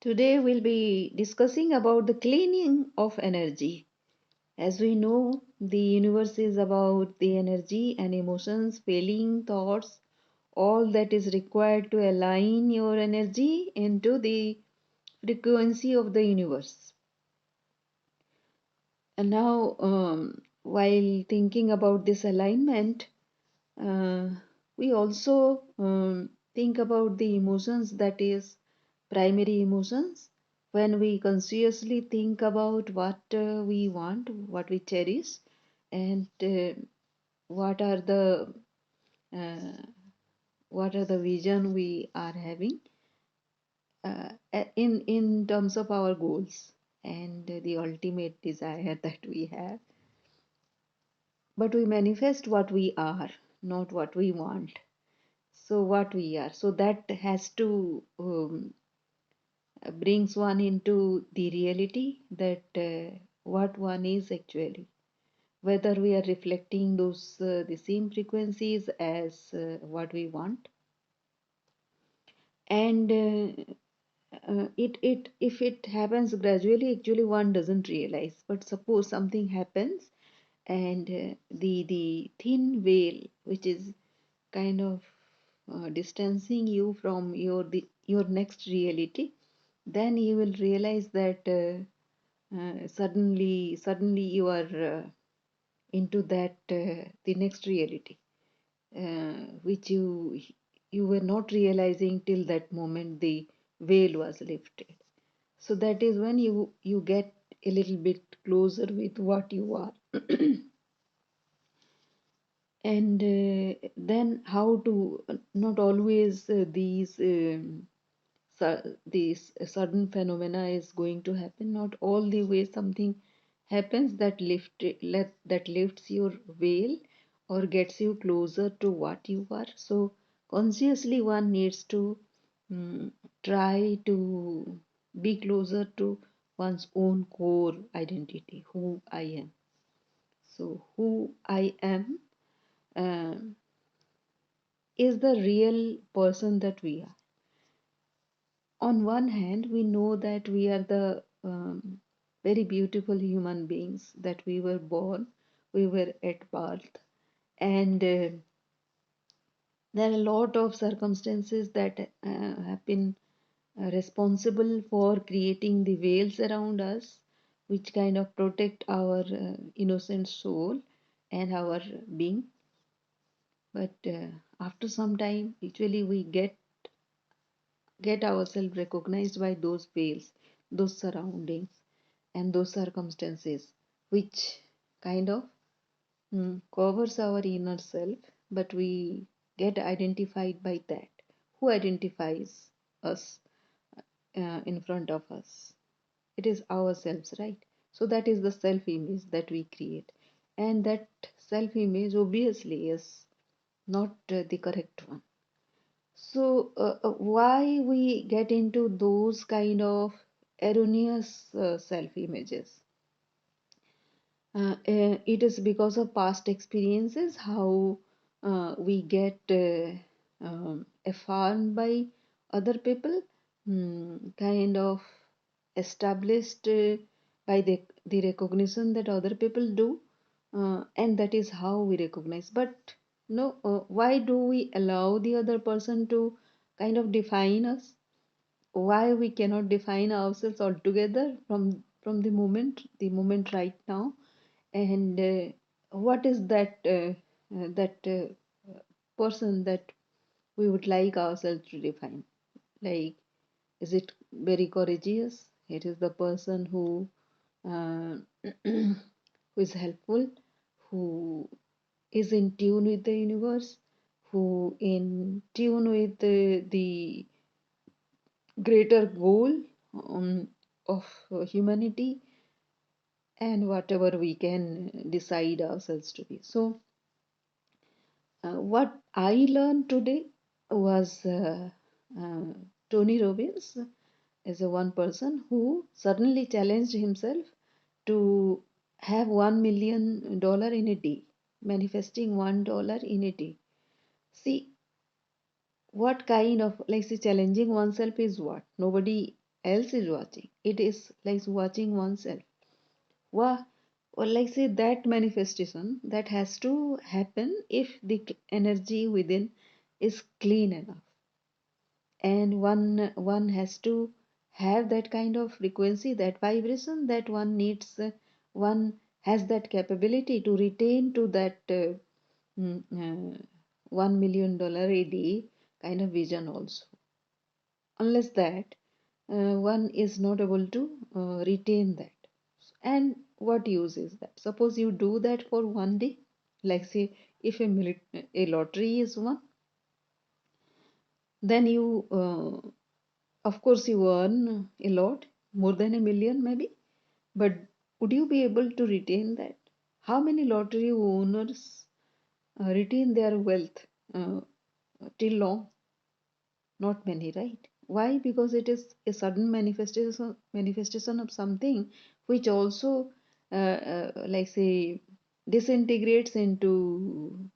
Today we'll be discussing about the cleaning of energy. As we know, the universe is about the energy and emotions, feeling, thoughts, all that is required to align your energy into the frequency of the universe. And now, while thinking about this alignment, uh, we also think about the emotions, that is primary emotions. When we consciously think about what we want, what we cherish, and what are the uh, vision we are having in terms of our goals and the ultimate desire that we have, but we manifest what we are, not what we want. So what we are, so that has to brings one into the reality that what one is actually, whether we are reflecting those the same frequencies as what we want. And it if it happens gradually, actually one doesn't realize. But suppose something happens, and the thin veil which is kind of distancing you from your next reality, then you will realize that suddenly you are into that the next reality, which you were not realizing till that moment the veil was lifted. So that is when you get a little bit closer with what you are. And then how to not always these sudden phenomena is going to happen. Not all the way something happens that that lifts your veil or gets you closer to what you are. So consciously one needs to mm, try to be closer to one's own core identity, who I am. So who I am um, is the real person that we are. On one hand, we know that we are the very beautiful human beings, that we were born, we were at birth, and there are a lot of circumstances that have been responsible for creating the veils around us, which kind of protect our innocent soul and our being. But after some time, usually we get ourselves recognized by those veils, those surroundings, and those circumstances, which kind of covers our inner self, but we get identified by that. Who identifies us in front of us? It is ourselves, right? So that is the self image that we create, and that self image obviously is not the correct one. So, why we get into those kind of erroneous self images? It is because of past experiences, how we get affirmed by other people, kind of established by the recognition that other people do, and that is how we recognize. But no, why do we allow the other person to kind of define us? Why we cannot define ourselves altogether from the moment right now? And what is that person that we would like ourselves to define? Like, is it very courageous? It is the person who uh, who is helpful, who is in tune with the universe, who in tune with the greater goal of humanity, and whatever we can decide ourselves to be. So what I learned today was uh, Tony Robbins is a one person who suddenly challenged himself to have $1 million in a day, manifesting $1 in a day. See, what kind of, like, say, challenging oneself is what? Nobody else is watching. It is like watching oneself. Wha- or like say that manifestation that has to happen if the energy within is clean enough, and one has to have that kind of frequency, that vibration, that one needs, one has that capability to retain to that mm, $1 million a day kind of vision also. Unless that, one is not able to retain that. And what use is that? Suppose you do that for one day, like say if a lottery is won, then you of course you earn a lot, more than 1 million maybe, but would you be able to retain that? How many lottery owners retain their wealth till long? Not many, right? Why? Because it is a sudden manifestation of something which also like say disintegrates into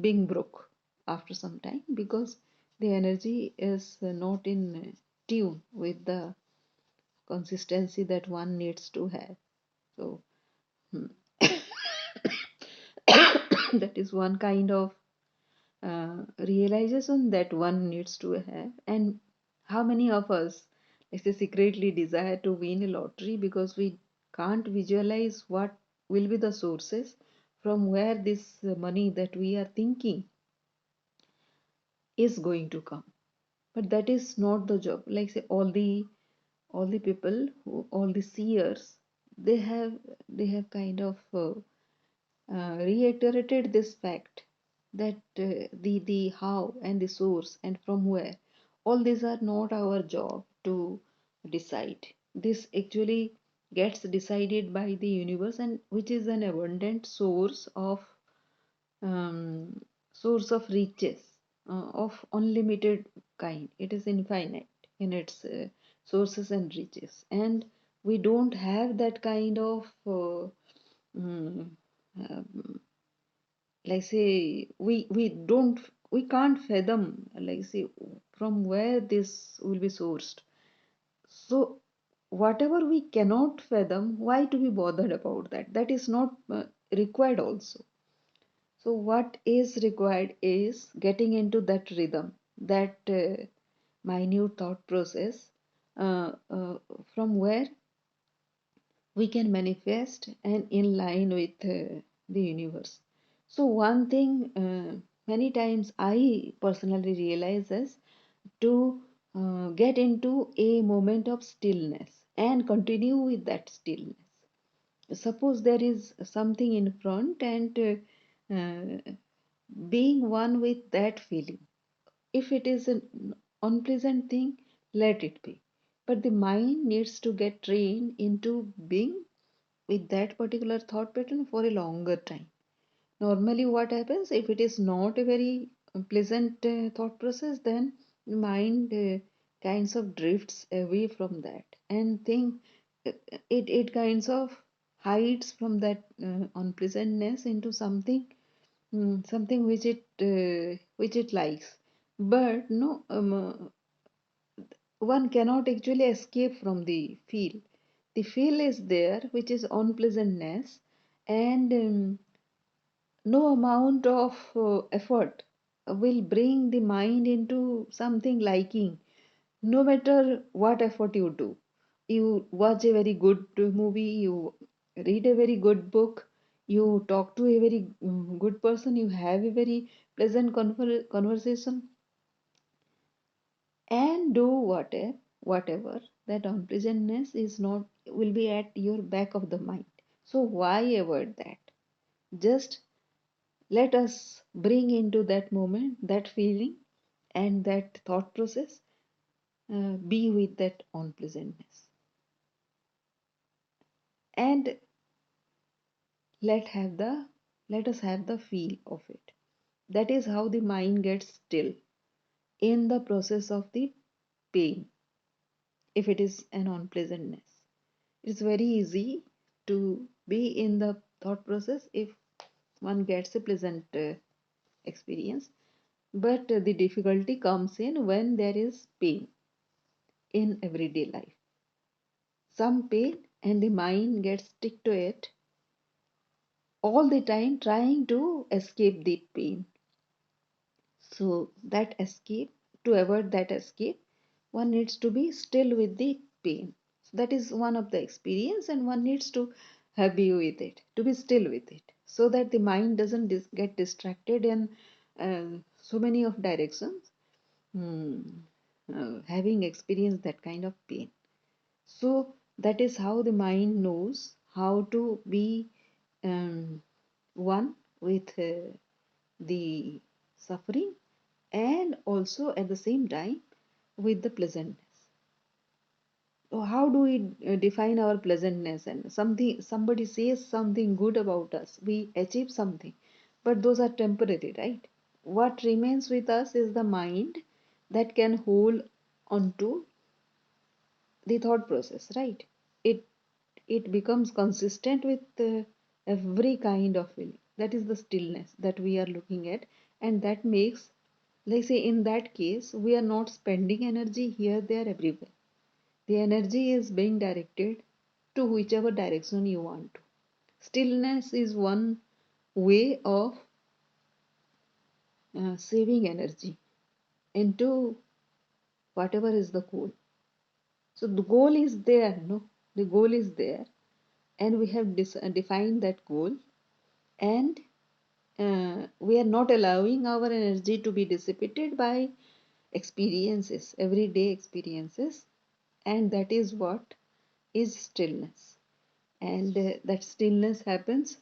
being broke after some time, because the energy is not in tune with the consistency that one needs to have. So hmm, that is one kind of realization that one needs to have. And how many of us, let's say, secretly desire to win a lottery because we can't visualize what will be the sources from where this money that we are thinking is going to come. But that is not the job. Like say all the people who, all the seers, they have kind of reiterated this fact that the how and the source and from where, all these are not our job to decide. This actually gets decided by the universe, and which is an abundant um, source of riches of unlimited kind. It is infinite in its sources and riches, and we don't have that kind of mm, um, like say we can't fathom, like say, from where this will be sourced. So whatever we cannot fathom, why to be bothered about that? That is not required also. So what is required is getting into that rhythm, that minute thought process, from where we can manifest and in line with the universe. So one thing many times I personally realize is to get into a moment of stillness and continue with that stillness. Suppose there is something in front, and being one with that feeling. If it is an unpleasant thing, let it be. But the mind needs to get trained into being with that particular thought pattern for a longer time. Normally, what happens if it is not a very pleasant thought process, then the mind kinds of drifts away from that and think it kinds of hides from that unpleasantness into something which it likes. But no, one cannot actually escape from the feel. The feel is there, which is unpleasantness, and no amount of effort will bring the mind into something liking, no matter what effort you do. You watch a very good movie, you read a very good book, you talk to a very good person, you have a very pleasant conversation, and do whatever, that unpleasantness is not, will be at your back of the mind. So why avoid that? Just let us bring into that moment, that feeling, and that thought process, be with that unpleasantness, and let us have the feel of it. That is how the mind gets still in the process of the pain. If it is an unpleasantness, it's very easy to be in the thought process if one gets a pleasant experience. But the difficulty comes in when there is pain. in everyday life. Some pain and the mind gets stick to it all the time trying to escape the pain. So that escape, to avoid that escape, one needs to be still with the pain. So that is one of the experience, and one needs to be with it, to be still with it, so that the mind doesn't get distracted in so many of directions, hmm, having experienced that kind of pain. So that is how the mind knows how to be um, one with the suffering, and also at the same time with the pleasantness. So how do we define our pleasantness? And something, somebody says something good about us, we achieve something, but those are temporary, right? What remains with us is the mind that can hold onto the thought process, right? It it becomes consistent with every kind of feeling. That is the stillness that we are looking at, and that makes, like say in that case, we are not spending energy here, there, everywhere. The energy is being directed to whichever direction you want to. Stillness is one way of saving energy into whatever is the goal. So the goal is there, no? The goal is there, and we have defined that goal, and we are not allowing our energy to be dissipated by experiences, everyday experiences, and that is what is stillness. And that stillness happens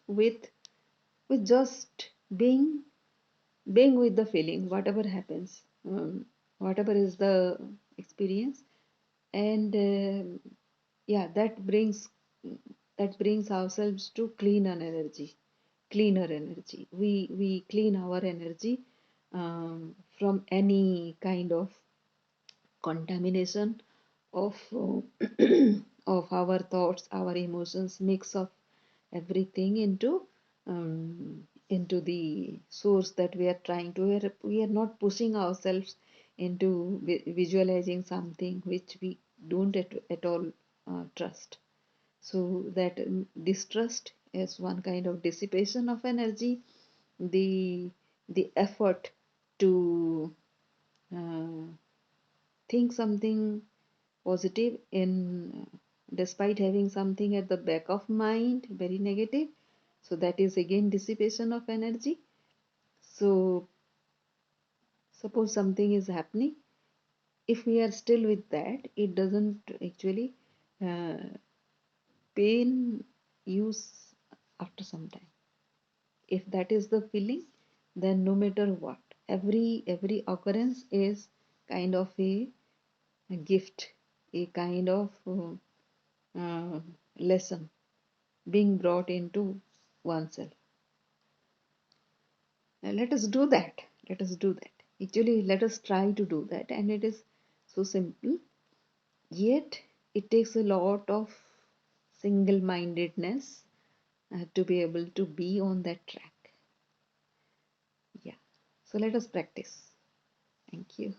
with just being with the feeling, whatever happens, whatever is the experience, and yeah, that brings ourselves to cleaner energy. We clean our energy from any kind of contamination of of our thoughts, our emotions, mix of everything into the source that we are trying to. We are not pushing ourselves into visualizing something which we don't at all trust. So that distrust is one kind of dissipation of energy. The effort to uh, think something positive in despite having something at the back of mind very negative, so that is again dissipation of energy. So suppose something is happening, if we are still with that, it doesn't actually uh, pain use after some time. If that is the feeling, then no matter what, every occurrence is kind of a gift, a kind of uh, lesson being brought into oneself. Let us do that. Let us do that. Actually, let us try to do that. And it is so simple, yet it takes a lot of single mindedness to be able to be on that track. Yeah. So let us practice. Thank you.